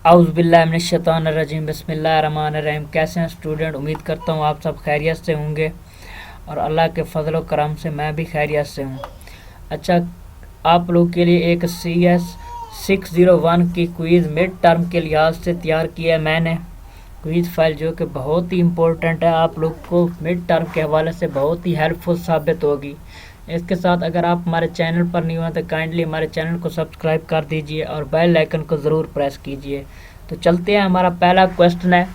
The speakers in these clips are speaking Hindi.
औज़ुबिल्लाहिमिनश्शैतानिर्रजीम बिस्मिल्लाहिर्रहमानिर्रहीम। कैसे हैं स्टूडेंट? उम्मीद करता हूँ आप सब खैरियत से होंगे और अल्लाह के फजल व करम से मैं भी खैरियत से हूँ। अच्छा, आप लोग के लिए एक CS 601 की क्विज़ मिड टर्म के लिहाज से तैयार किया है मैंने क्विज़ फाइल, जो कि बहुत ही इम्पोर्टेंट है, आप लोग को मिड टर्म के हवाले से बहुत ही हेल्पफुल साबित होगी। इसके साथ अगर आप हमारे चैनल पर नहीं हुए तो काइंडली हमारे चैनल को सब्सक्राइब कर दीजिए और बेल आइकन को ज़रूर प्रेस कीजिए। तो चलते हैं, हमारा पहला क्वेश्चन है,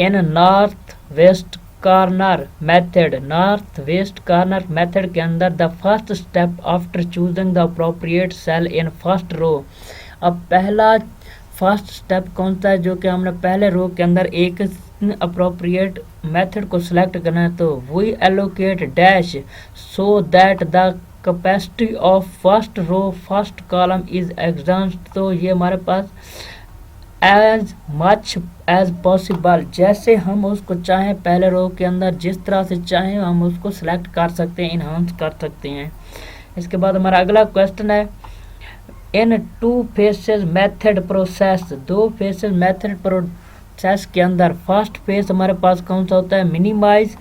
in north west corner method के अंदर the first step after choosing the appropriate cell in first row. अब पहला फर्स्ट स्टेप कौन सा है जो कि हमने पहले रो के अंदर एक अप्रोप्रिएट मेथड को सिलेक्ट करना है, तो we allocate dash so that the capacity of first row first column is exhaust. तो ये हमारे पास एज मच एज पॉसिबल, जैसे हम उसको चाहें पहले रो के अंदर जिस तरह से चाहें हम उसको सिलेक्ट कर सकते हैं, इन्हांस कर सकते हैं। इसके बाद हमारा अगला क्वेश्चन है, इन टू फेसेस मेथड प्रोसेस, दो फेसेस मेथड प्रोसेस के अंदर फर्स्ट फेस हमारे पास कौन सा होता है, minimise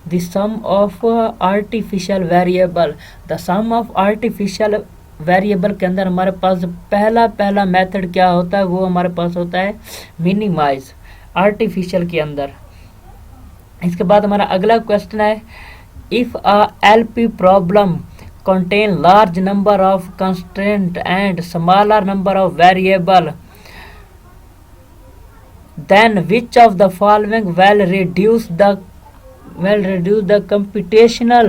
the sum of artificial variable. The sum of artificial variable के अंदर हमारे पास पहला मेथड क्या होता है, वो हमारे पास होता है मिनिमाइज आर्टिफिशियल के अंदर। इसके बाद हमारा अगला क्वेश्चन है, if a LP problem contain large number of constraint and smaller number of variable, then which of the following will reduce the computational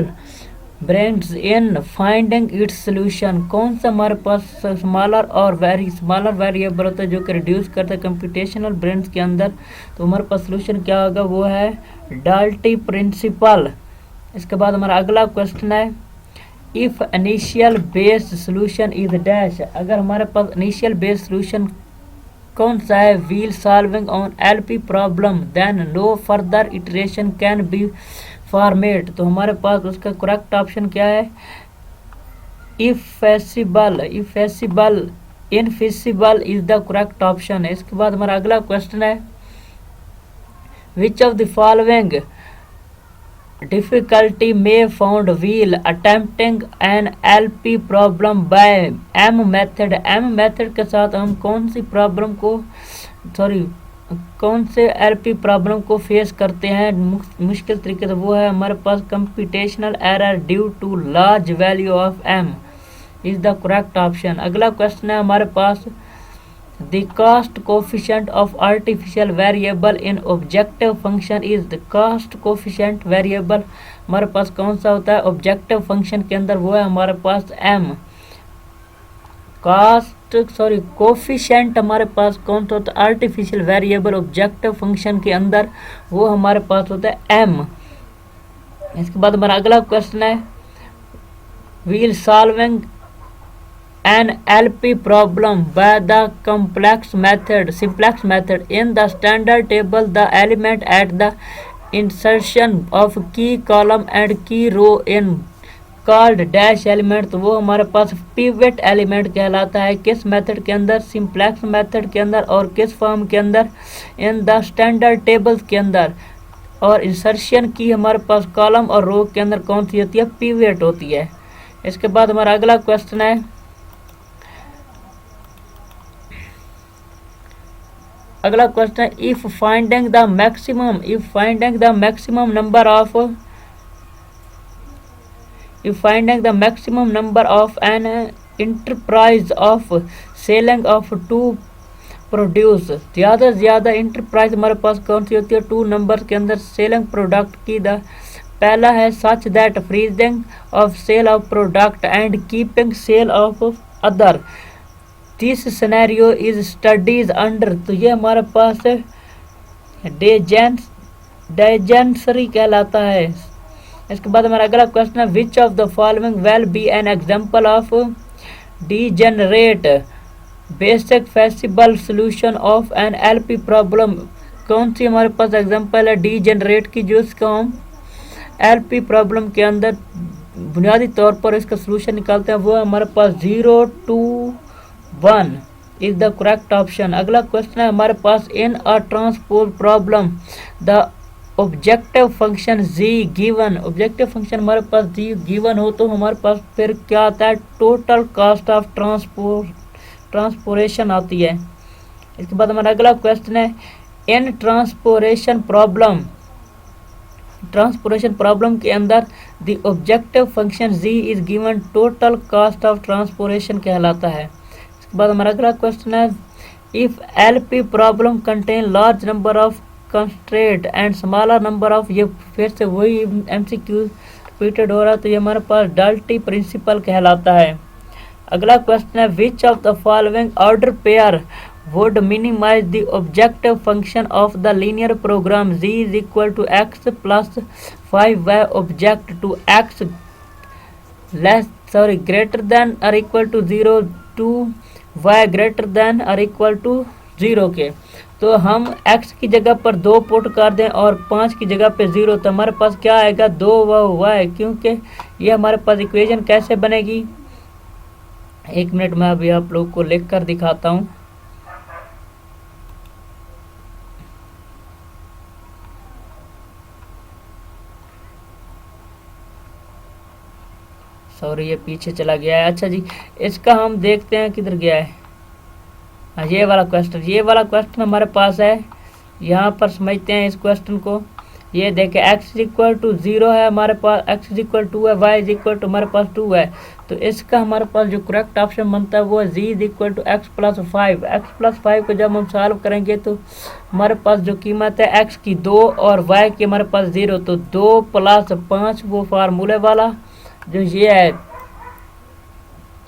brains in finding its solution। कौन सा हमारे पास स्मॉलर और स्मॉलर वेरिएबल होता है जो कि रिड्यूस करता है कंप्यूटेशनल ब्रेन्स के अंदर, तो हमारे पास सोल्यूशन क्या होगा, वो है डाल्टी प्रिंसिपल। इसके बाद हमारा अगला क्वेश्चन है, if initial based solution is dash, अगर हमारे पास इनिशियल बेस्ड सोल्यूशन कौन सा है, while solving on LP problem, then no further iteration can be format. तो हमारे पास उसका करेक्ट ऑप्शन क्या है, infeasible is the correct option है। इसके बाद हमारा अगला क्वेश्चन है, which of the following difficulty may found while attempting an LP problem by M method के साथ हम कौन से LP प्रॉब्लम को फेस करते हैं मुश्किल तरीके से, वो है हमारे पास computational error due to large value of M is the correct option. अगला क्वेश्चन है हमारे पास, The cost coefficient of artificial variable in objective function is the cost coefficient variable हमारे पास कौन सा होता है ऑब्जेक्टिव फंक्शन के अंदर, वो है हमारे पास M। कोफिशिएंट हमारे पास कौन सा होता है आर्टिफिशियल वेरिएबल ऑब्जेक्टिव फंक्शन के अंदर, वो हमारे पास होता है M। इसके बाद हमारा अगला क्वेश्चन है, while solving an LP problem by the simplex method in the standard table, the element at the insertion of key column and key row in called dash element। तो वो हमारे पास पिवट एलिमेंट कहलाता है किस मेथड के अंदर, सिंप्लेक्स मेथड के अंदर, और किस फॉर्म के अंदर, इन द स्टैंडर्ड टेबल्स के अंदर। और इंसर्शन की हमारे पास कॉलम और रो के अंदर कौन सी होती है, पिवट होती है। इसके बाद हमारा अगला क्वेश्चन है, if finding the maximum number of an enterprise of selling of to produce, ज़्यादा से ज़्यादा इंटरप्राइज हमारे पास कौन सी होती है, 2 नंबर के अंदर सेलिंग प्रोडक्ट की। पहला है such that freezing of sale of product and keeping sale of other, this scenario is studies under. तो ये हमारे पास डेजेंसरी कहलाता है। इसके बाद हमारा अगला क्वेश्चन है, which of the following will be an example of degenerate basic feasible solution of an LP problem. कौन सी हमारे पास एग्जांपल है डीजेनरेट की, जो इसका हम LP प्रॉब्लम के अंदर बुनियादी तौर पर इसका सॉल्यूशन निकालते हैं, वो हमारे पास 0 2 1 इज द करेक्ट ऑप्शन। अगला क्वेश्चन है हमारे पास, in a transpose problem the objective function G given. Objective function हमारे पास जी गिवन हो तो हमारे पास फिर क्या आता है, टोटल कॉस्ट ऑफ ट्रांसपोरेशन आती है। इसके बाद हमारा अगला क्वेश्चन है, इन ट्रांसपोरेशन प्रॉब्लम के अंदर the objective function G is given, total cost of transportation कहलाता है। इसके बाद हमारा अगला क्वेश्चन है, if LP problem contain large number of constraint and smaller number of, ये फिर से वही एमसीक्यू रिपीटेड हो रहा है, तो ये हमारे पास डाल्टी प्रिंसिपल कहलाता है। अगला क्वेश्चन है, which of the following order pair would minimize the objective function of the linear program z is equal to x plus 5y object to x greater than or equal to 0 to y greater than or equal to 0 के। तो हम x की जगह पर 2 पुट कर दें और 5 की जगह पे 0, तो हमारे पास क्या आएगा, 2 y, क्योंकि ये हमारे पास इक्वेशन कैसे बनेगी, 1 मिनट में अभी आप लोग को लिख कर दिखाता हूँ। सॉरी ये पीछे चला गया है। अच्छा जी, इसका हम देखते हैं किधर गया है। हाँ, ये वाला क्वेश्चन हमारे पास है, यहाँ पर समझते हैं इस क्वेश्चन को। ये देखें, x इज इक्वल टू 0 है हमारे पास, x इज इक्वल 2 है, y इज इक्वल टू हमारे पास 2 है, तो इसका हमारे पास जो करेक्ट ऑप्शन बनता है वो है z is equal to x plus 5। x plus 5 को जब हम सॉल्व करेंगे तो हमारे पास जो कीमत है x की 2 और y की हमारे पास 0, तो 2 प्लस 5 वो फार्मूले वाला जो ये है,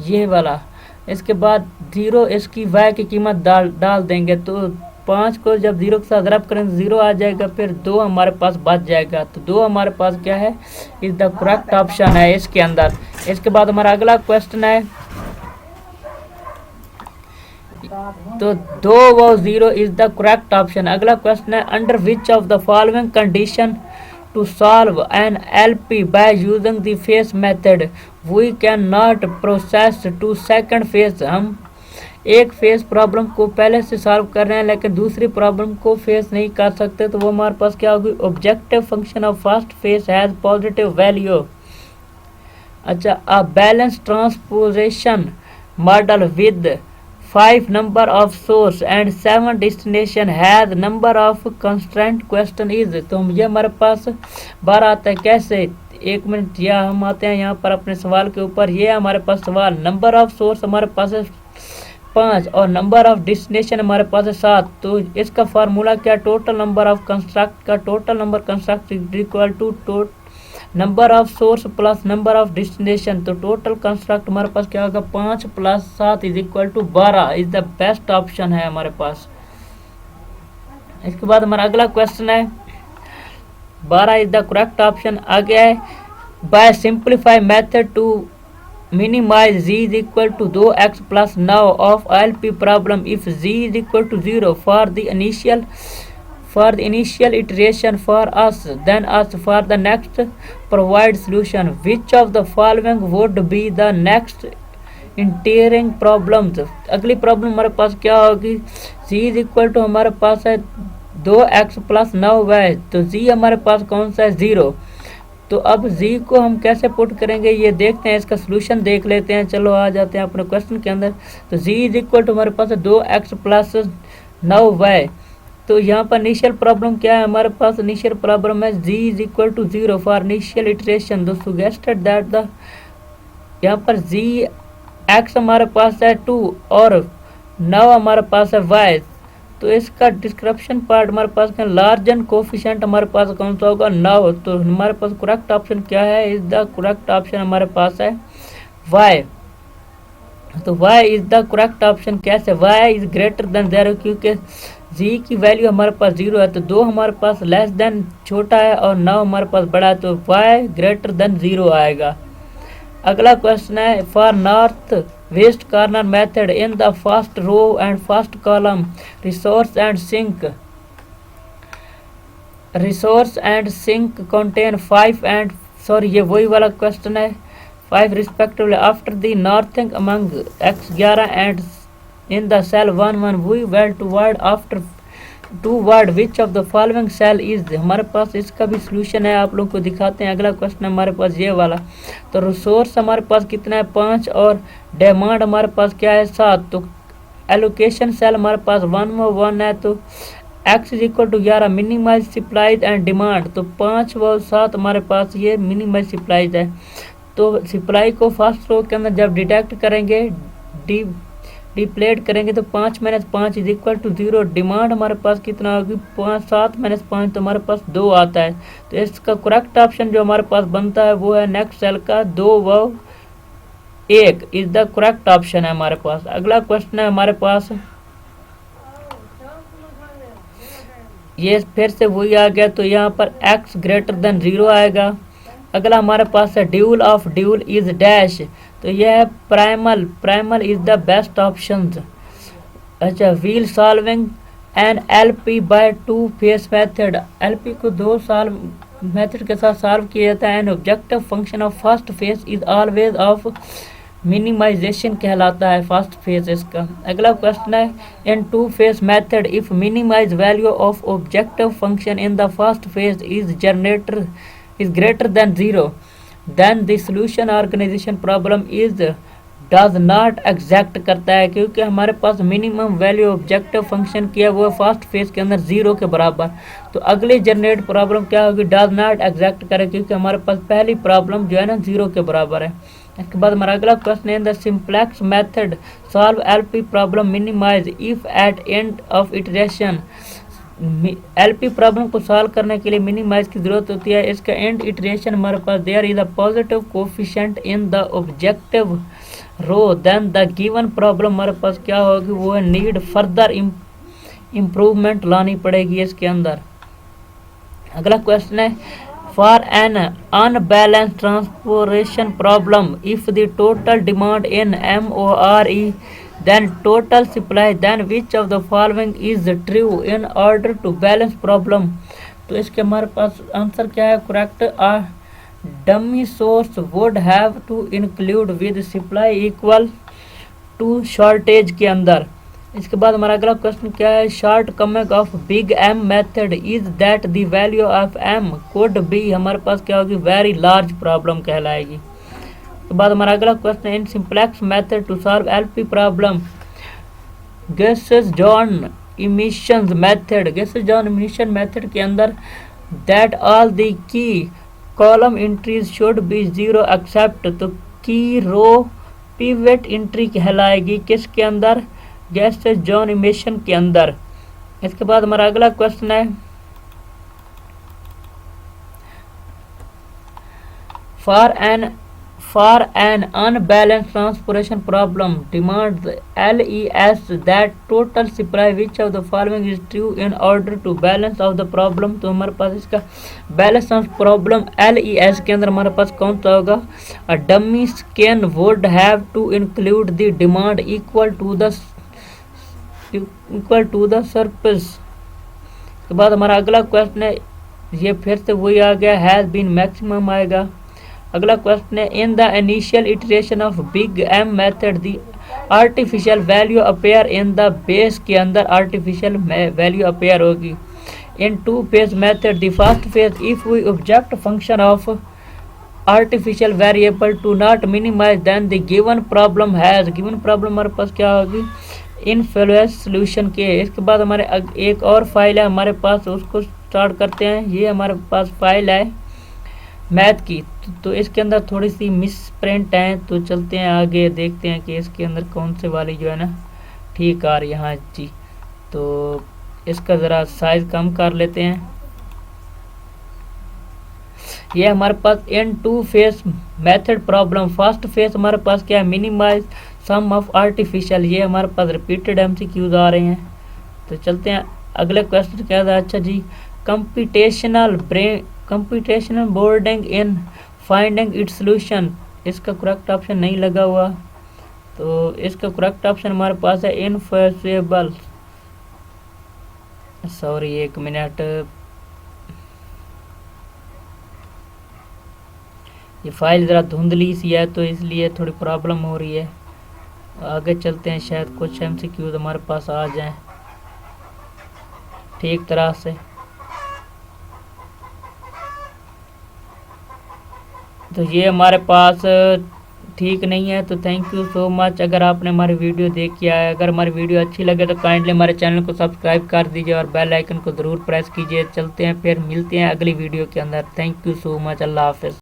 ये वाला, इसके बाद 0 इसकी y की कीमत डाल देंगे, तो 5 को जब 0 के साथ रब करेंगे 0 आ जाएगा, फिर 2 हमारे पास बच जाएगा, तो 2 हमारे पास क्या है, इज द करेक्ट ऑप्शन है इसके अंदर। इसके बाद हमारा अगला क्वेश्चन है, तो 2 व 0 इज द करेक्ट ऑप्शन। अगला क्वेश्चन है, under which of the following condition to solve an LP by using the phase method we cannot process to second phase। हम एक फेज प्रॉब्लम को पहले से सॉल्व कर रहे हैं लेकिन दूसरी प्रॉब्लम को फेस नहीं कर सकते, तो वो हमारे पास क्या होगी, objective function of first phase has positive value. अच्छा, a balance transposition model with 5 number of source and 7 destination has number of constraint question is. तो ये हमारे पास 12 आता है, कैसे, 1 मिनट, या हम आते हैं यहाँ पर अपने सवाल के ऊपर। ये हमारे पास सवाल, नंबर ऑफ सोर्स हमारे पास है 5 और नंबर ऑफ डेस्टिनेशन हमारे पास है 7, तो इसका फार्मूला क्या, टोटल नंबर ऑफ कंस्ट्रक्ट का total number construct is equal to number of source plus number of destination, तो टोटल कंस्ट्रक्ट हमारे पास क्या होगा, 5 plus 7 is equal to 12 is the best option है हमारे पास। इसके बाद हमारा अगला क्वेश्चन है, 12 इज द करेक्ट ऑप्शन। आगे है, by simplify method to minimise z is equal to 2x plus 9 of LP problem if z is equal to 0 for the initial iteration for us, then us for the next provide solution, which of the following would be the next इंटीरिंग प्रॉब्लम्स। अगली प्रॉब्लम हमारे पास क्या होगी, z इज इक्वल टू हमारे पास है 2x प्लस 9y, तो z हमारे पास कौन सा है, 0। तो अब z को हम कैसे पुट करेंगे ये देखते हैं, इसका सोल्यूशन देख लेते हैं। चलो आ जाते हैं अपने क्वेश्चन के अंदर। तो z इज इक्वल टू हमारे पास है 2x प्लस 9y, तो यहाँ पर इनिशियल प्रॉब्लम क्या है, हमारे पास इनिशियल प्रॉब्लम है z is equal to 0 for initial iteration. The suggested that the, यहाँ पर z x हमारे पास है 2 और 9 हमारे पास है y, तो इसका डिस्क्रिप्शन पार्ट हमारे पास है, लार्जन कोफिशिएंट हमारे पास कौन सा होगा, 9, तो हमारे पास करेक्ट ऑप्शन क्या है, इज द करेक्ट ऑप्शन हमारे पास है y। तो y is the correct option. कैसे, y इज ग्रेटर देन 0, क्योंकि z की वैल्यू हमारे पास 0 है, तो 2 हमारे पास लेस देन छोटा है और 9 हमारे पास बड़ा है, तो y ग्रेटर देन 0 आएगा। अगला क्वेश्चन है, for north west corner method in the first row and first column resource and sink contain 5 and, sorry ये वही वाला क्वेश्चन है, 5 respectively after the northing among x11 and in the cell 1 1 we will toward which of the following cell is। हमारे पास इसका भी सोल्यूशन है, आप लोग को दिखाते हैं। अगला क्वेश्चन हमारे पास ये वाला, तो रिसोर्स हमारे पास कितना है 5 और डिमांड हमारे पास क्या है 7। तो एलोकेशन सेल हमारे पास 1 व 1 है, तो x is equal to 11 minimise supplies and demand. तो 5 व 7 हमारे पास ये मिनिमाइज सप्लाईज है। तो सप्लाई को फर्स्ट रो के अंदर जब डिटेक्ट करेंगे डिप्लेट करेंगे तो 5 - 5 इज इक्वल टू 0। डिमांड हमारे पास कितना होगी 7 - 5 तो हमारे पास 2 आता है। तो इसका करेक्ट ऑप्शन जो हमारे पास बनता है वो है नेक्स्ट सेल का 2 व 1 इज द करेक्ट ऑप्शन है हमारे पास। अगला क्वेश्चन है हमारे पास, ये फिर से वही आ गया, तो यहाँ पर x ग्रेटर देन 0 आएगा। अगला हमारे पास है dual of dual is dash, तो यह है primal is the best option. अच्छा, while solving an LP by 2 phase method, LP को 2 साल मेथड के साथ सॉल्व किया जाता है। And objective function of first phase is always of minimisation कहलाता है फर्स्ट फेज इसका। अगला क्वेश्चन है in 2 phase method if minimise value of objective function in the first phase is greater than 0 then the solution organisation problem is does not exact करता है, क्योंकि हमारे पास मिनिमम वैल्यू ऑब्जेक्टिव फंक्शन किया वो फर्स्ट फेज के अंदर 0 के बराबर। तो अगली जनरेट प्रॉब्लम क्या होगी डज नॉट एग्जैक्ट करे, क्योंकि हमारे पास पहली प्रॉब्लम जो है ना 0 के बराबर है। इसके बाद हमारा अगला क्वेश्चन है the simplex method solve LP problem minimise if at end of iteration. LP problem को सॉल्व करने के लिए मिनिमाइज की जरूरत होती है। इसका एंड इटरेशन हमारे पास there is a positive coefficient in the objective row then the given problem हमारे पास क्या होगी वो है नीड फर्दर इम्प्रूवमेंट लानी पड़ेगी इसके अंदर। अगला क्वेश्चन है for an unbalance transportation problem if the total demand in MORE then total supply then which of the following is true in order to balance problem। तो इसके हमारे पास आंसर क्या है correct, dummy source would have to include with supply equal to shortage के अंदर। इसके बाद हमारा अगला क्वेश्चन क्या है shortcoming of big M method is that the value of M could be, हमारे पास क्या होगी वेरी लार्ज प्रॉब्लम कहलाएगी। के बाद हमारा अगला question in simplex method to solve LP problem Gauss Jordan elimination method के अंदर that all the key column entries should be 0 except, तो की रो पिवट एंट्री कहलाएगी किसके अंदर गैसेस जॉन इमिशन के अंदर। इसके बाद हमारा अगला क्वेश्चन है For an unbalanced transportation problem, demand LES that total supply which of the following is true in order to balance of the problem। तो हमारे पास इसका बैलेंस ऑफ प्रॉब्लम LES के अंदर हमारे पास कौन सा होगा a dummy scan would have to include the demand equal to the surface. के बाद हमारा अगला क्वेश्चन है ये फिर से वही आ गया हैज बीन मैक्सिमम आएगा। अगला क्वेश्चन है in the initial iteration of big M method the artificial value appear in the base के अंदर आर्टिफिशियल वैल्यू अपेयर होगी। In 2 phase method the first phase if we object function of artificial variable to not minimize then the given problem हमारे पास क्या होगी इनफ्लुएंस सॉल्यूशन के। इसके बाद हमारे एक और फाइल है हमारे पास, उसको स्टार्ट करते हैं। ये हमारे पास फाइल है मैथ की, तो इसके अंदर थोड़ी सी मिस प्रिंट है, तो चलते हैं आगे देखते हैं कि इसके अंदर कौन से वाली जो है ना ठीक आ रही है। हाँ जी, तो इसका ज़रा साइज कम कर लेते हैं। ये हमारे पास इन 2 phase method problem first phase हमारे पास क्या है मिनिमाइज सम ऑफ आर्टिफिशियल, ये हमारे पास रिपीटेड MCQs आ रहे हैं। तो चलते हैं अगले क्वेश्चन क्या था। अच्छा जी, computational boarding in finding its solution, इसका करेक्ट ऑप्शन नहीं लगा हुआ, तो इसका करेक्ट ऑप्शन हमारे पास है इनफॉर्सेबल। सॉरी एक मिनट, ये फाइल ज़रा धुंधली सी है तो इसलिए थोड़ी प्रॉब्लम हो रही है। आगे चलते हैं, शायद कुछ MCQ हमारे पास आ जाएं ठीक तरह से। तो ये हमारे पास ठीक नहीं है। तो थैंक यू सो मच। अगर आपने हमारी वीडियो देखी है, अगर हमारी वीडियो अच्छी लगे तो काइंडली हमारे चैनल को सब्सक्राइब कर दीजिए और बेल आइकन को ज़रूर प्रेस कीजिए। चलते हैं, फिर मिलते हैं अगली वीडियो के अंदर। Thank you so much. अल्लाह हाफ़िज़।